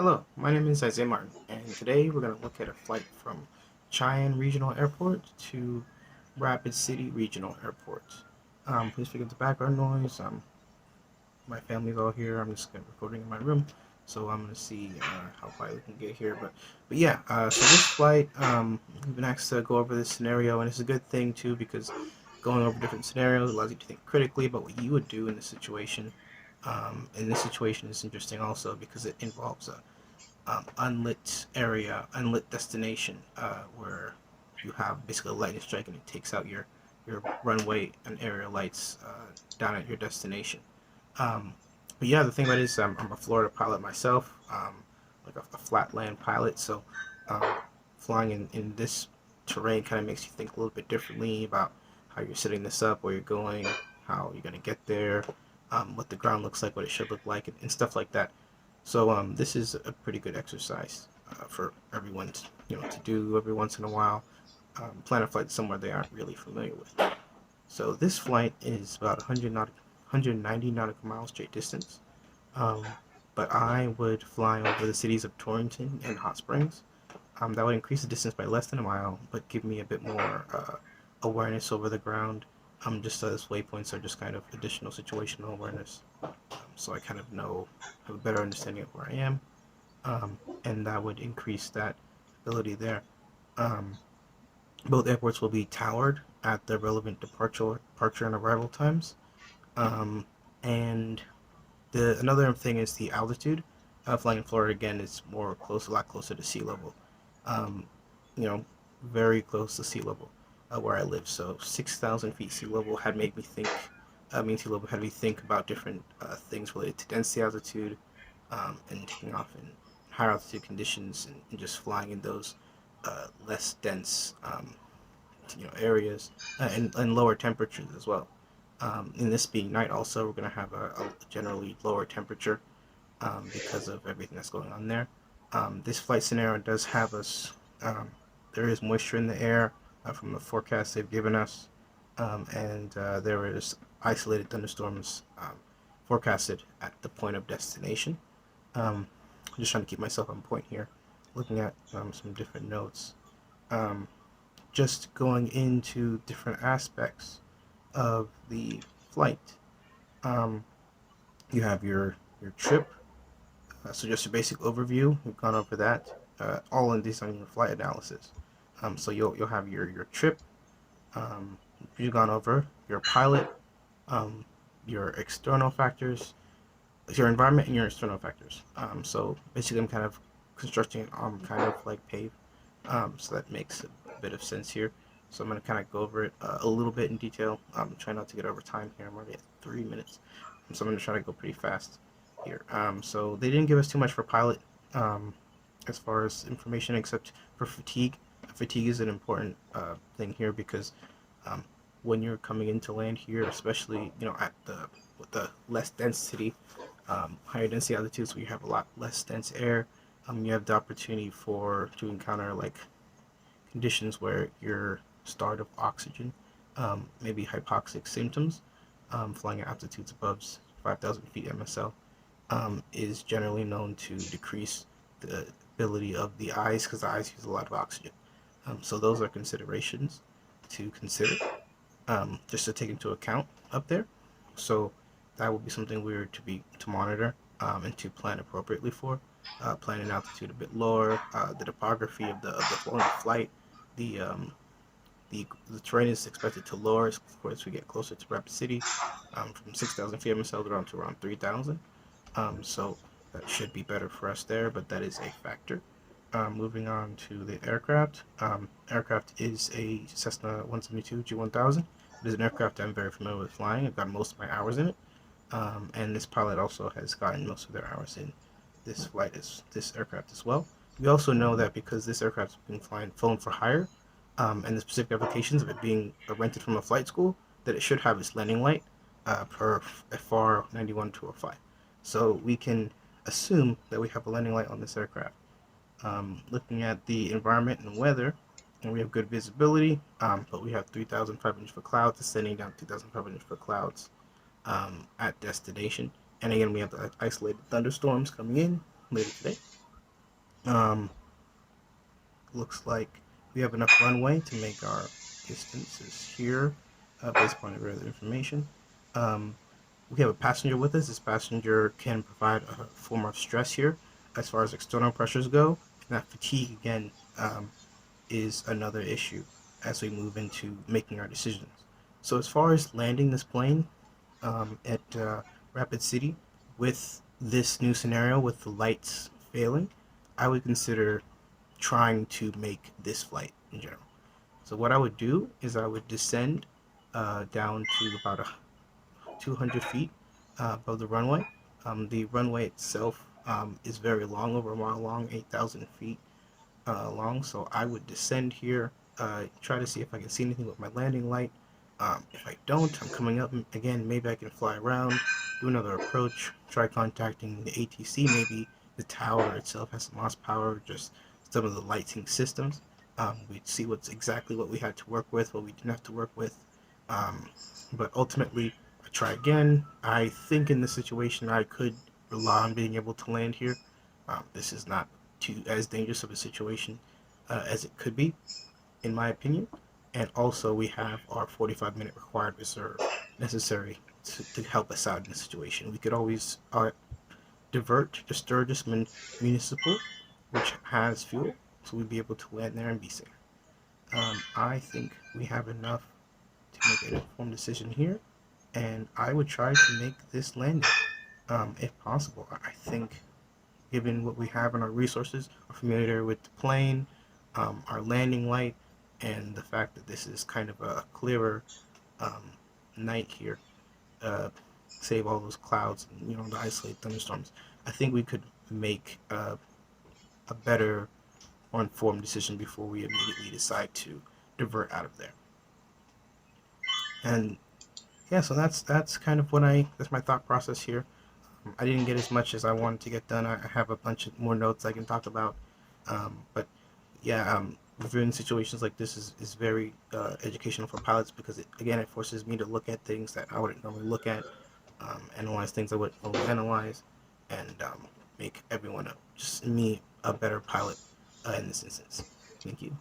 Hello, my name is Isaiah Martin, and today we're going to look at a flight from Cheyenne Regional Airport to Rapid City Regional Airport. Please forgive the background noise. My family's all here. I'm just recording in my room, so I'm going to see how far we can get here. But yeah. So this flight, we've been asked to go over this scenario, and it's a good thing too because going over different scenarios allows you to think critically about what you would do in this situation. And this situation is interesting also because it involves a unlit area, unlit destination, where you have basically a lightning strike and it takes out your runway and area lights down at your destination. Um, but yeah, the thing about it is I'm a Florida pilot myself, like a flatland pilot. So um, flying in this terrain kind of makes you think a little bit differently about how you're setting this up, where you're going, how you're going to get there, what the ground looks like, what it should look like, and stuff like that. So this is a pretty good exercise for everyone to do every once in a while. Plan a flight somewhere they aren't really familiar with. So this flight is about 190 nautical miles straight distance. Um, but I would fly over the cities of Torrington and Hot Springs. That would increase the distance by less than a mile, but give me a bit more awareness over the ground. Just as waypoints are just kind of additional situational awareness, so I kind of have a better understanding of where I am, and that would increase that ability there. Um, Both airports will be towered at the relevant departure and arrival times, um, and the another thing is the altitude. Flying in Florida again is a lot closer to sea level. Um, you know, very close to sea level where I live. So 6,000 feet sea level had made me think. Sea level had me think about different things related to density, altitude, and taking off in higher altitude conditions and just flying in those less dense areas and lower temperatures as well. In this being night, also we're going to have a generally lower temperature because of everything that's going on there. This flight scenario does have us. There is moisture in the air from the forecast they've given us, and there is isolated thunderstorms forecasted at the point of destination. Um, just trying to keep myself on point here, looking at some different notes. Um, just going into different aspects of the flight. Um, you have your trip. So just a basic overview. We've gone over that. All in this on your flight analysis. So you'll have your trip. You've gone over your pilot, um, your external factors, your environment, and your external factors. So basically, I'm kind of constructing it on kind of like pave. So that makes a bit of sense here. So I'm going to kind of go over it a little bit in detail. Try not to get over time here. I'm already at 3 minutes. So I'm going to try to go pretty fast here. So they didn't give us too much for pilot um, as far as information except for fatigue. Fatigue is an important thing here because um, when you're coming into land here, especially at the with the less density, higher density altitudes where you have a lot less dense air, you have the opportunity to encounter like conditions where you're starved of oxygen, maybe hypoxic symptoms. Flying at altitudes above 5,000 feet MSL is generally known to decrease the ability of the eyes because the eyes use a lot of oxygen. So those are considerations to consider, just to take into account up there. So that will be something we are to monitor and to plan appropriately for. Plan an altitude a bit lower, the topography of the flight, the um, the terrain is expected to lower as we get closer to Rapid City, from 6,000 feet MSL down to around 3,000. So that should be better for us there, but that is a factor. Moving on to the aircraft. Aircraft is a Cessna 172 G1000. It is an aircraft I'm very familiar with flying. I've got most of my hours in it, and this pilot also has gotten most of their hours in this aircraft as well. We also know that because this aircraft has been flown for hire, and the specific applications of it being rented from a flight school, that it should have its landing light per FR 91-205. So we can assume that we have a landing light on this aircraft. Looking at the environment and weather, and we have good visibility, but we have 3,500 foot clouds descending down 2,500 foot clouds at destination. And again, we have the isolated thunderstorms coming in later today. Um, looks like we have enough runway to make our distances here based upon the other information. Um, we have a passenger with us. This passenger can provide a form of stress here as far as external pressures go. And that fatigue, again, is another issue as we move into making our decisions. So, as far as landing this plane at Rapid City with this new scenario with the lights failing, I would consider trying to make this flight in general. So, what I would do is I would descend down to about 200 feet above the runway. The runway itself is very long, over a mile long, 8,000 feet long. So I would descend here, try to see if I can see anything with my landing light. If I don't, I'm coming up again. Maybe I can fly around, do another approach, try contacting the ATC. Maybe the tower itself has some lost power, just some of the lighting systems. We'd see what's exactly what we had to work with, what we didn't have to work with. Um, but ultimately, I try again. I think in this situation, I could rely on being able to land here. This is not too as dangerous of a situation as it could be, in my opinion. And also, we have our 45-minute required reserve necessary to help us out in this situation. We could always divert to Sturgis Municipal, which has fuel, so we'd be able to land there and be safe. I think we have enough to make an informed decision here, and I would try to make this landing if possible. I think given what we have in our resources, are familiar with the plane, our landing light, and the fact that this is kind of a clearer um, night here, uh, save all those clouds and to isolate thunderstorms. I think we could make a better, more informed decision before we immediately decide to divert out of there. And yeah, so that's kind of that's my thought process here. I didn't get as much as I wanted to get done. I have a bunch of more notes I can talk about. But yeah, reviewing situations like this is very educational for pilots because it forces me to look at things that I wouldn't normally look at, analyze things I wouldn't normally analyze, and make everyone just me a better pilot in this instance. Thank you.